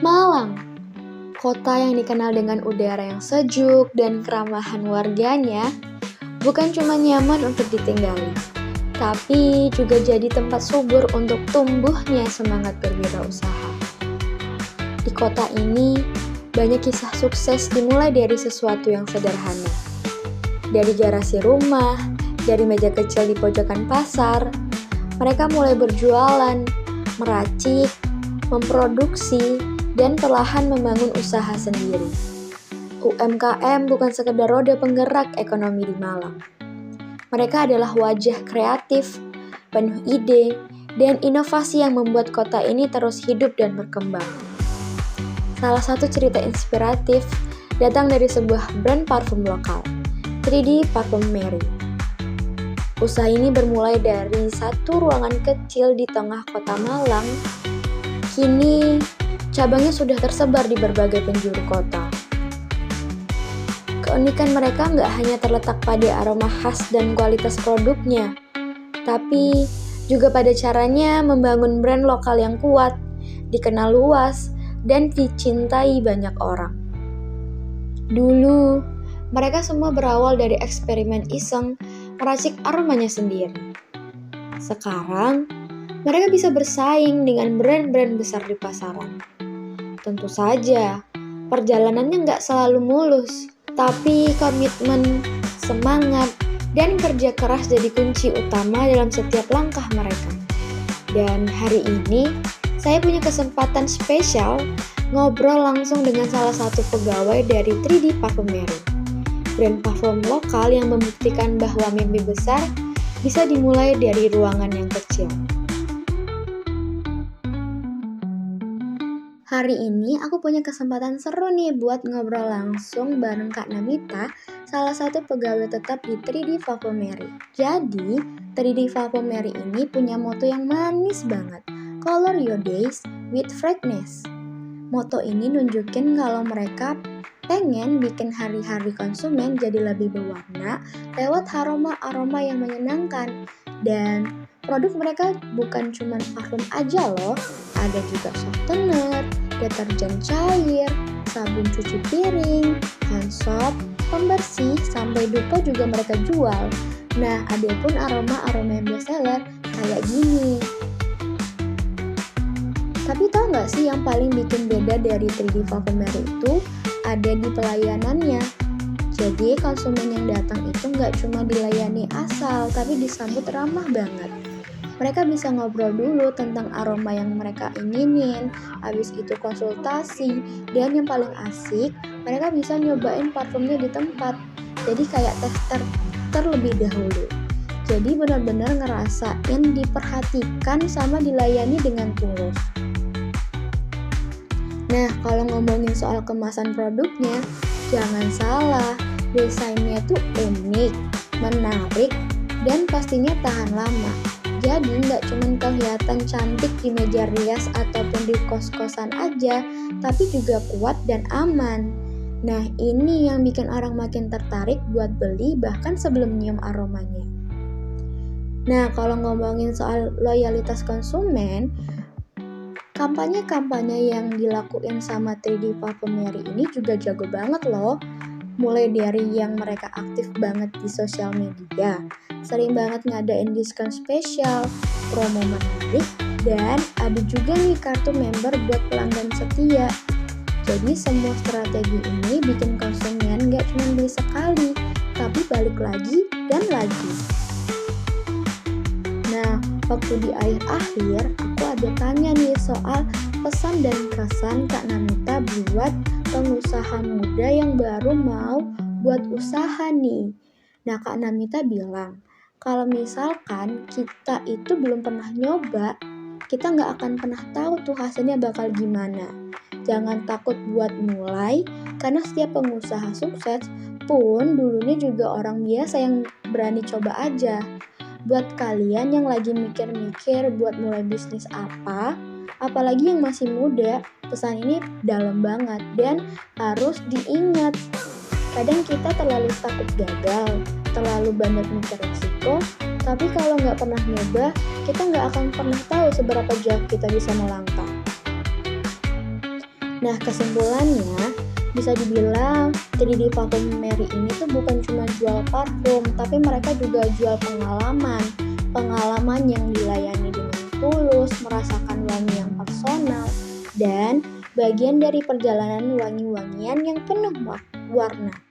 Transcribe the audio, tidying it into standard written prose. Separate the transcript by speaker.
Speaker 1: Malang, kota yang dikenal dengan udara yang sejuk dan keramahan warganya, bukan cuma nyaman untuk ditinggali, tapi juga jadi tempat subur untuk tumbuhnya semangat berwirausaha. Di kota ini, banyak kisah sukses dimulai dari sesuatu yang sederhana. Dari garasi rumah, dari meja kecil di pojokan pasar, mereka mulai berjualan, meracik, memproduksi, dan perlahan membangun usaha sendiri. UMKM bukan sekedar roda penggerak ekonomi di Malang. Mereka adalah wajah kreatif, penuh ide, dan inovasi yang membuat kota ini terus hidup dan berkembang. Salah satu cerita inspiratif datang dari sebuah brand parfum lokal, 3D Parfumerie. Usaha ini bermulai dari satu ruangan kecil di tengah kota Malang. Kini, cabangnya sudah tersebar di berbagai penjuru kota. Keunikan mereka nggak hanya terletak pada aroma khas dan kualitas produknya, tapi juga pada caranya membangun brand lokal yang kuat, dikenal luas, dan dicintai banyak orang. Dulu, mereka semua berawal dari eksperimen iseng meracik aromanya sendiri. Sekarang, mereka bisa bersaing dengan brand-brand besar di pasaran. Tentu saja, perjalanannya nggak selalu mulus, tapi komitmen, semangat, dan kerja keras jadi kunci utama dalam setiap langkah mereka. Dan hari ini, saya punya kesempatan spesial ngobrol langsung dengan salah satu pegawai dari 3D Parfumerie, brand parfum lokal yang membuktikan bahwa mimpi besar bisa dimulai dari ruangan yang kecil. Hari ini aku punya kesempatan seru nih buat ngobrol langsung bareng Kak Namita, salah satu pegawai tetap di 3D Parfumerie. Jadi, 3D Parfumerie ini punya moto yang manis banget, Color Your Days with Fragrance. Moto ini nunjukin kalau mereka pengen bikin hari-hari konsumen jadi lebih berwarna lewat aroma-aroma yang menyenangkan. Dan produk mereka bukan cuma parfum aja loh, ada juga softener, deterjen cair, sabun cuci piring, hand soap, pembersih, sampai dupa juga mereka jual. Nah, ada pun aroma-aroma yang bestseller kayak gini. Tapi tau gak sih yang paling bikin beda dari 3D Parfumerie itu? Ada di pelayanannya. Jadi konsumen yang datang itu gak cuma dilayani asal, tapi disambut ramah banget. Mereka bisa ngobrol dulu tentang aroma yang mereka inginin, habis itu konsultasi, dan yang paling asik, mereka bisa nyobain parfumnya di tempat. Jadi kayak tester terlebih dahulu. Jadi benar-benar ngerasain diperhatikan sama dilayani dengan tulus. Nah, kalau ngomongin soal kemasan produknya, jangan salah, desainnya tuh unik, menarik, dan pastinya tahan lama. Jadi nggak cuma kelihatan cantik di meja rias ataupun di kos-kosan aja, tapi juga kuat dan aman. Nah, ini yang bikin orang makin tertarik buat beli bahkan sebelum nyium aromanya. Nah, kalau ngomongin soal loyalitas konsumen, kampanye-kampanye yang dilakuin sama 3D Parfumerie ini juga jago banget loh. Mulai dari yang mereka aktif banget di sosial media, sering banget ngadain diskon spesial, promo menarik, dan ada juga nih kartu member buat pelanggan setia. Jadi semua strategi ini bikin konsumen gak cuma beli sekali, tapi balik lagi dan lagi. Nah, waktu di akhir-akhir, aku ada tanya nih soal pesan dan kesan Kak Namita buat pengusaha muda yang baru mau buat usaha nih. Nah, Kak Namita bilang, kalau misalkan kita itu belum pernah nyoba, kita nggak akan pernah tahu tuh hasilnya bakal gimana. Jangan takut buat mulai, karena setiap pengusaha sukses pun dulunya juga orang biasa yang berani coba aja. Buat kalian yang lagi mikir-mikir buat mulai bisnis apa, apalagi yang masih muda, pesan ini dalam banget dan harus diingat. Kadang kita terlalu takut gagal, terlalu banyak mikir resiko, tapi kalau nggak pernah nyoba, kita nggak akan pernah tahu seberapa jauh kita bisa melangkah. Nah, kesimpulannya, bisa dibilang 3D Parfumery ini tuh bukan cuma jual parfum, tapi mereka juga jual pengalaman. Pengalaman yang dilayani dengan tulus, merasakan wangi yang personal, dan bagian dari perjalanan wangi-wangian yang penuh warna.